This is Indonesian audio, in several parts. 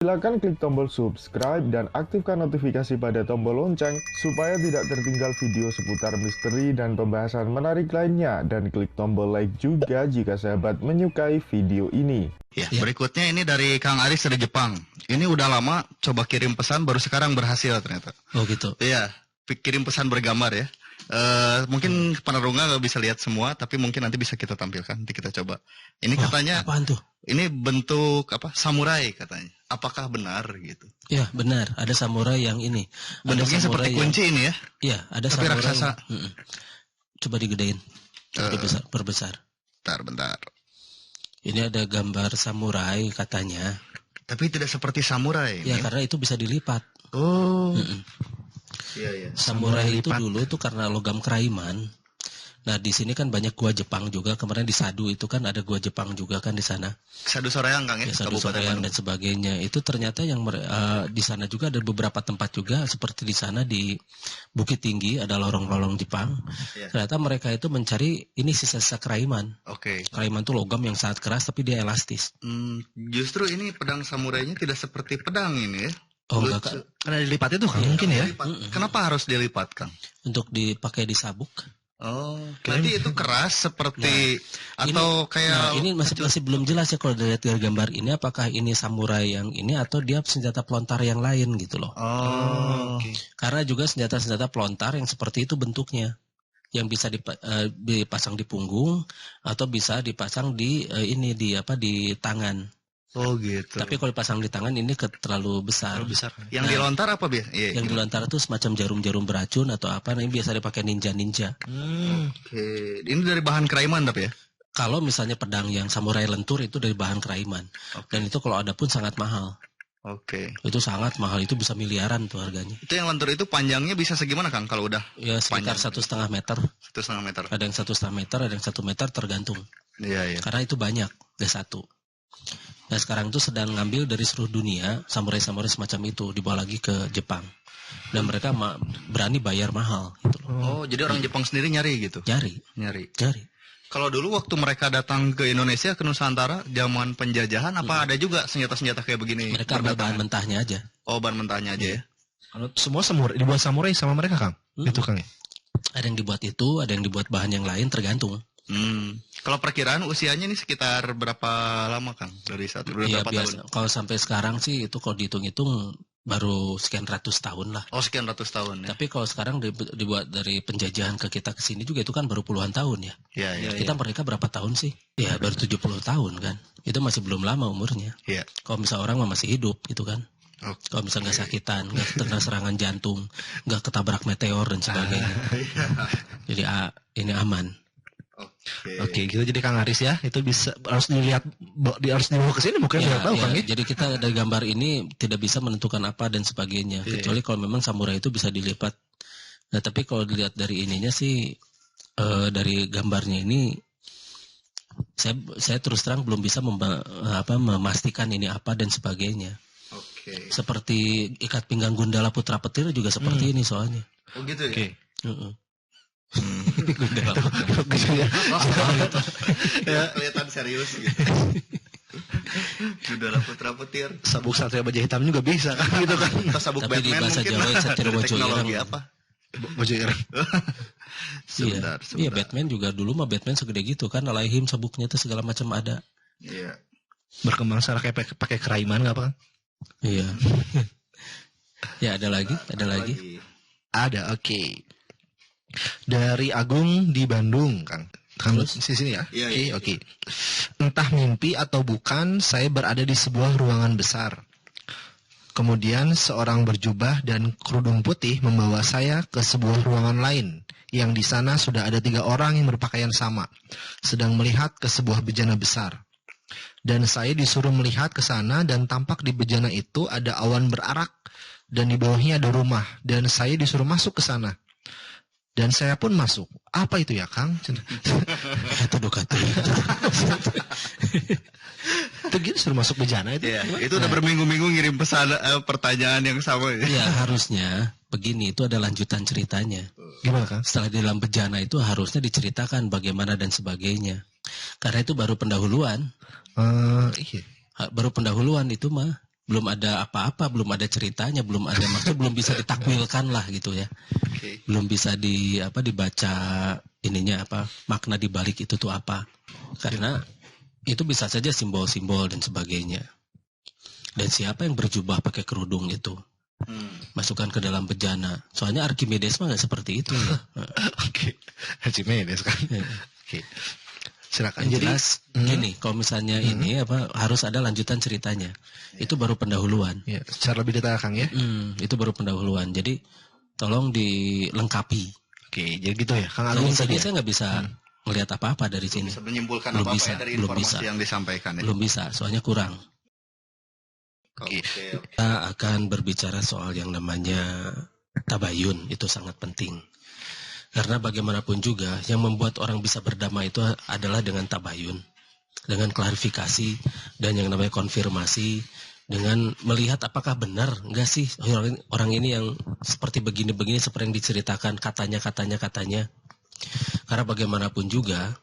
Silakan klik tombol subscribe dan aktifkan notifikasi pada tombol lonceng supaya tidak tertinggal video seputar misteri dan pembahasan menarik lainnya, dan klik tombol like juga jika sahabat menyukai video ini. Ya, berikutnya ini dari Kang Aris dari Jepang. Ini udah lama coba kirim pesan, baru sekarang berhasil ternyata. Oh gitu. Iya, kirim pesan bergambar ya. Mungkin penerungnya nggak bisa lihat semua, tapi mungkin nanti bisa kita tampilkan. Nanti kita coba. Ini katanya, apaan tuh? ini bentuk apa? Samurai katanya. Apakah benar gitu? Ya benar, ada samurai yang ini. Bentuknya ada seperti kunci ini ya? Iya, ada tapi samurai. Raksasa. Coba digedein, perbesar. Bentar. Ini ada gambar samurai katanya. Tapi tidak seperti samurai. Ya karena itu bisa dilipat. Oh. Iya. Samurai itu dulu tuh karena logam keraiman. Nah di sini kan banyak gua Jepang juga. Kemarin di Sadu itu kan ada gua Jepang juga kan di sana. Sadu Soreang Kang ya? Sadu Soreang dan sebagainya. Itu ternyata yang di sana juga ada beberapa tempat juga seperti di sana di Bukit Tinggi ada lorong-lorong Jepang. Yeah. Ternyata mereka itu mencari ini sisa-sisa keraiman. Oke. Keraiman itu logam yang sangat keras tapi dia elastis. Justru ini pedang samurainya tidak seperti pedang ini ya? Oh enggak kan? Karena dilipat itu kan mungkin ya? Kenapa harus dilipat Kang? Untuk dipakai di sabuk. Oh, nanti itu keras seperti atau kayak ini masih belum jelas ya kalau dilihat dari gambar ini apakah ini samurai yang ini atau dia senjata pelontar yang lain gitu loh. Oh. Okay. Karena juga senjata-senjata pelontar yang seperti itu bentuknya, yang bisa dipasang di punggung atau bisa dipasang di di tangan. Oh gitu. Tapi kalau dipasang di tangan ini terlalu besar. Terlalu besar. Yang dilontar apa biar? Yang dilontar itu semacam jarum-jarum beracun atau apa? Nah, ini biasa dipakai ninja-ninja. Oke. Ini dari bahan keraiman tapi ya? Kalau misalnya pedang yang samurai lentur itu dari bahan keraiman. Dan itu kalau ada pun sangat mahal. Oke. Itu sangat mahal, itu bisa miliaran tuh harganya. Itu yang lentur itu panjangnya bisa segimana Kang kalau udah? Ya sekitar 1,5 meter. 1,5 meter. Ada yang 1,5 meter, ada yang 1 meter tergantung. Iya. Karena itu banyak, ada satu. Nah sekarang itu sedang ngambil dari seluruh dunia samurai-samurai semacam itu dibawa lagi ke Jepang. Dan mereka berani bayar mahal gitu loh. Oh, jadi orang Jepang sendiri nyari gitu? Nyari. Kalau dulu waktu mereka datang ke Indonesia, ke Nusantara, zaman penjajahan, apa ada juga senjata-senjata kayak begini? Mereka ambil bahan mentahnya aja. Oh, bahan mentahnya aja ya? Kalau semua dibuat samurai sama mereka Kang? Itu Kang ya? Ada yang dibuat itu, ada yang dibuat bahan yang lain tergantung. Kalau perkiraan usianya ini sekitar berapa lama Kang? Dari berapa tahun? Kalau sampai sekarang sih itu kalau dihitung-hitung baru sekian ratus tahun lah. Oh sekian ratus tahun ya. Tapi kalau sekarang dibuat dari penjajahan ke kita ke sini juga itu kan baru puluhan tahun ya. Iya. Kita mereka berapa tahun sih? Ya baru 70 tahun kan. Itu masih belum lama umurnya. Iya. Kalau misal orang masih hidup gitu kan. Kalau misal nggak sakitan, nggak terkena serangan jantung, nggak ketabrak meteor dan sebagainya. Jadi ini aman. Oke, gitu jadi Kang Aris ya, itu bisa harus dilihat, harus dibawa ke sini mungkin tahu Kang ya. Jadi kita dari gambar ini tidak bisa menentukan apa dan sebagainya, kecuali kalau memang samurai itu bisa dilipat. Nah, tapi kalau dilihat dari ininya sih, dari gambarnya ini, saya terus terang belum bisa memastikan ini apa dan sebagainya. Oke. Seperti ikat pinggang Gundala Putra Petir juga seperti ini soalnya. Oh gitu ya. Oke. Gundala Ya, kelihatan serius gitu. Gundala Putra Petir. Sabuk Satria Baja Hitam juga bisa kan gitu kan. Atau sabuk tapi Batman di bahasa mungkin. Jawa Satria Bojo Teknologi Ireng. apa? Bojo Ireng. Sebentar. Iya, Batman juga dulu mah Batman segede gitu kan, alaihim sabuknya itu segala macam ada. Iya. Berkembang secara kayak pakai keraiman nggak apa? Iya. Ya ada lagi. Ada, oke. Dari Agung di Bandung, Kang. Di sini ya. Iya. Oke. Entah mimpi atau bukan, saya berada di sebuah ruangan besar. Kemudian seorang berjubah dan kerudung putih membawa saya ke sebuah ruangan lain, yang di sana sudah ada 3 orang yang berpakaian sama, sedang melihat ke sebuah bejana besar. Dan saya disuruh melihat ke sana dan tampak di bejana itu ada awan berarak dan di bawahnya ada rumah dan saya disuruh masuk ke sana. Dan saya pun masuk. Apa itu ya, Kang? Kata. Itu gitu suruh masuk bejana itu. Iya, itu udah berminggu-minggu ngirim pesan pertanyaan yang sama ya. Iya, harusnya begini, itu ada lanjutan ceritanya. Gimana, Kang? Setelah di dalam bejana itu harusnya diceritakan bagaimana dan sebagainya. Karena itu baru pendahuluan. Iya. Baru pendahuluan itu mah. belum ada apa-apa, belum ada ceritanya, belum ada maksudnya belum bisa ditakwilkan lah gitu ya. Oke. Belum bisa dibaca ininya apa, makna di balik itu tuh apa. Karena itu bisa saja simbol-simbol dan sebagainya. Dan siapa yang berjubah pakai kerudung itu? Masukkan ke dalam bejana. Soalnya Archimedes mah nggak seperti itu ya. Oke. Archimedes kan. Oke. Silakan. Yang Jadi jelas gini, kalau misalnya ini harus ada lanjutan ceritanya. Itu baru pendahuluan. ya, secara lebih detail Kang ya. Itu baru pendahuluan. Jadi tolong dilengkapi. Oke, jadi gitu ya. Kang Kalau Agung tadi tadi. saya nggak bisa melihat apa-apa dari sini. Bisa menyimpulkan Belum apa-apa bisa, ya dari belum informasi bisa. yang disampaikan ya. Belum bisa, soalnya kurang. Oke. Kita akan berbicara soal yang namanya tabayun, itu sangat penting. Karena bagaimanapun juga yang membuat orang bisa berdamai itu adalah dengan tabayun, dengan klarifikasi dan yang namanya konfirmasi, dengan melihat apakah benar enggak sih orang ini yang seperti begini-begini seperti yang diceritakan katanya. Karena bagaimanapun juga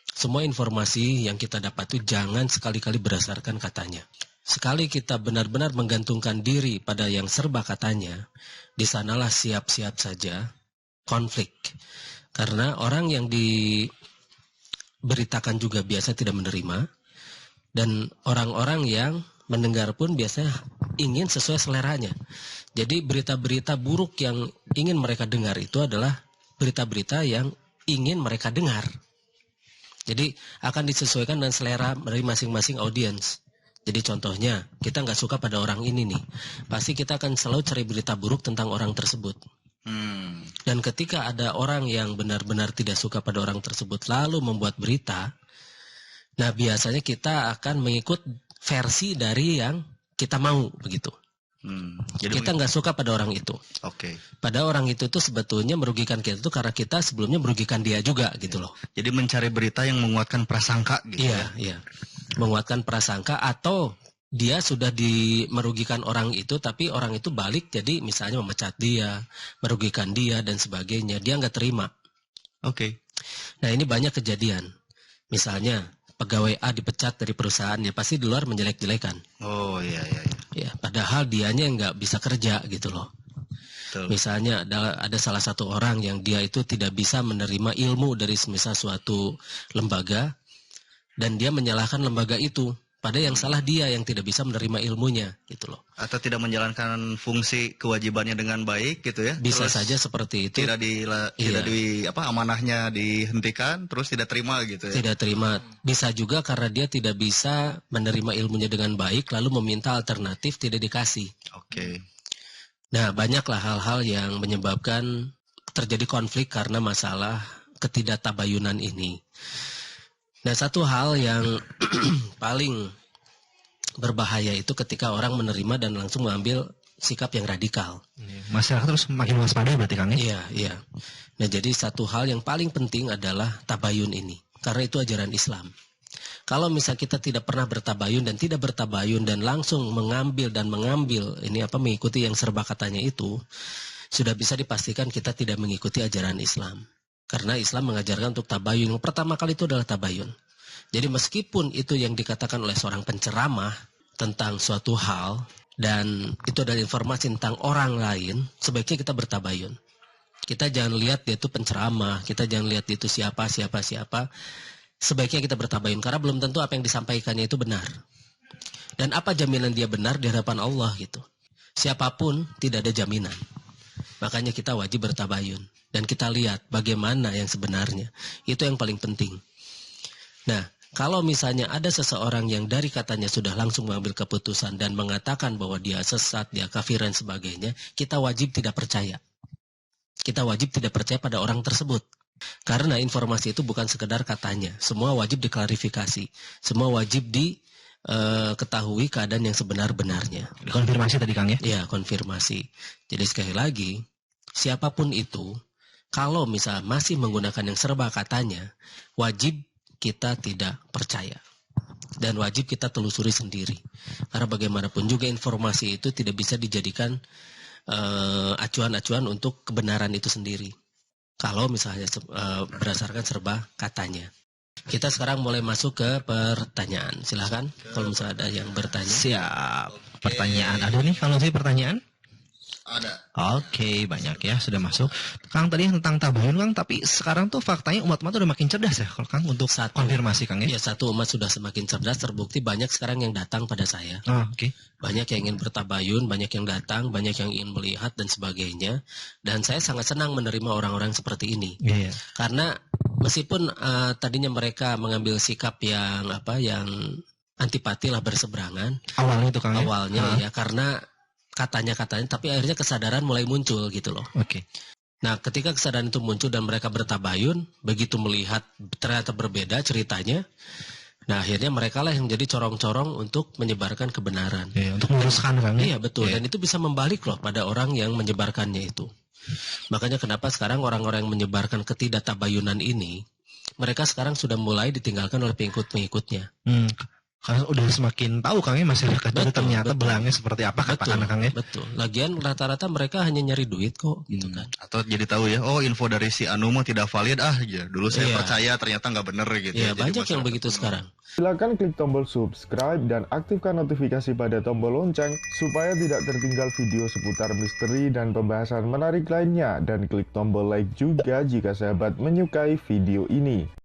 semua informasi yang kita dapat itu jangan sekali-kali berdasarkan katanya. Sekali kita benar-benar menggantungkan diri pada yang serba katanya, di sanalah siap-siap saja konflik. Karena orang yang diberitakan juga biasa tidak menerima, dan orang-orang yang mendengar pun biasanya ingin sesuai seleranya. Jadi berita-berita buruk yang ingin mereka dengar itu adalah berita-berita yang ingin mereka dengar. Jadi akan disesuaikan dengan selera dari masing-masing audiens. Jadi contohnya, kita nggak suka pada orang ini nih. Pasti kita akan selalu cari berita buruk tentang orang tersebut. Dan ketika ada orang yang benar-benar tidak suka pada orang tersebut lalu membuat berita, nah biasanya kita akan mengikut versi dari yang kita mau begitu. Jadi Kita nggak suka pada orang itu. Oke. Pada orang itu tuh sebetulnya merugikan kita tuh karena kita sebelumnya merugikan dia juga gitu loh. Jadi mencari berita yang menguatkan prasangka gitu ya. Iya. Menguatkan prasangka atau dia sudah merugikan orang itu tapi orang itu balik jadi misalnya memecat dia, merugikan dia dan sebagainya. Dia nggak terima. Oke. Nah ini banyak kejadian. Misalnya pegawai A dipecat dari perusahaannya pasti di luar menjelek-jelekan. Oh iya. Ya, padahal dianya nggak bisa kerja gitu loh. Betul. Misalnya ada salah satu orang yang dia itu tidak bisa menerima ilmu dari semisal suatu lembaga dan dia menyalahkan lembaga itu. Padahal yang salah dia yang tidak bisa menerima ilmunya gitu loh. Atau tidak menjalankan fungsi kewajibannya dengan baik gitu ya. Bisa Terus saja seperti itu. tidak amanahnya dihentikan terus tidak terima gitu ya. Tidak terima. Bisa juga karena dia tidak bisa menerima ilmunya dengan baik lalu meminta alternatif tidak dikasih. Oke. Nah, banyaklah hal-hal yang menyebabkan terjadi konflik karena masalah ketidaktabayunan ini. Nah, satu hal yang paling berbahaya itu ketika orang menerima dan langsung mengambil sikap yang radikal. Masyarakat terus makin waspada berarti Kang ya? Iya. Nah, jadi satu hal yang paling penting adalah tabayun ini. Karena itu ajaran Islam. Kalau misal kita tidak pernah bertabayun dan tidak bertabayun dan langsung mengambil mengikuti yang serba katanya itu, sudah bisa dipastikan kita tidak mengikuti ajaran Islam. Karena Islam mengajarkan untuk tabayun. Yang pertama kali itu adalah tabayun. Jadi meskipun itu yang dikatakan oleh seorang penceramah tentang suatu hal dan itu adalah informasi tentang orang lain, sebaiknya kita bertabayun. Kita jangan lihat dia itu penceramah, kita jangan lihat dia itu siapa. Sebaiknya kita bertabayun karena belum tentu apa yang disampaikannya itu benar. Dan apa jaminan dia benar di hadapan Allah gitu. Siapapun tidak ada jaminan. Makanya kita wajib bertabayun. Dan kita lihat bagaimana yang sebenarnya. Itu yang paling penting. Nah, kalau misalnya ada seseorang yang dari katanya sudah langsung mengambil keputusan dan mengatakan bahwa dia sesat, dia kafir dan sebagainya, kita wajib tidak percaya. Kita wajib tidak percaya pada orang tersebut. Karena informasi itu bukan sekedar katanya. Semua wajib diklarifikasi. Semua wajib diketahui keadaan yang sebenar-benarnya. Konfirmasi tadi Kang ya? Ya, konfirmasi. Jadi sekali lagi, siapapun itu, kalau misal masih menggunakan yang serba katanya, wajib kita tidak percaya. Dan wajib kita telusuri sendiri. Karena bagaimanapun juga informasi itu tidak bisa dijadikan acuan-acuan untuk kebenaran itu sendiri. Kalau misalnya berdasarkan serba katanya. Kita sekarang mulai masuk ke pertanyaan. Silahkan kalau misalnya ada yang bertanya. Siap. pertanyaan. Ada nih kalau saya pertanyaan? Ada. Oke, banyak ya sudah masuk. Kang tadi yang tentang tabayun Kang, tapi sekarang tuh faktanya umat-umat udah makin cerdas ya kalau Kang untuk konfirmasi Kang ya. Ya, satu, umat sudah semakin cerdas, terbukti banyak sekarang yang datang pada saya. Oh, oke. Banyak yang ingin bertabayun, banyak yang datang, banyak yang ingin melihat dan sebagainya. Dan saya sangat senang menerima orang-orang seperti ini. Iya. Karena meskipun tadinya mereka mengambil sikap yang yang antipati lah, berseberangan Awalnya itu Kang ya. awalnya ya, karena katanya, tapi akhirnya kesadaran mulai muncul gitu loh. Oke. Nah, ketika kesadaran itu muncul dan mereka bertabayun, begitu melihat ternyata berbeda ceritanya, nah akhirnya mereka lah yang jadi corong-corong untuk menyebarkan kebenaran. Iya, untuk meluruskan Kang ya. Iya, betul. Iya. Dan itu bisa membalik loh pada orang yang menyebarkannya itu. Makanya kenapa sekarang orang-orang yang menyebarkan ketidaktabayunan ini, mereka sekarang sudah mulai ditinggalkan oleh pengikut-pengikutnya. Karena udah semakin tahu Kang ya masyarakat itu ternyata belangnya seperti apa katakan Kang ya. Betul. Lagian rata-rata mereka hanya nyari duit kok, gitu kan. Atau jadi tahu ya, oh info dari si Anu mah tidak valid ya. Dulu saya Iya. percaya ternyata nggak bener gitu. Iya, Jadi banyak yang masyarakat begitu tuh sekarang. Silakan klik tombol subscribe dan aktifkan notifikasi pada tombol lonceng supaya tidak tertinggal video seputar misteri dan pembahasan menarik lainnya, dan klik tombol like juga jika sahabat menyukai video ini.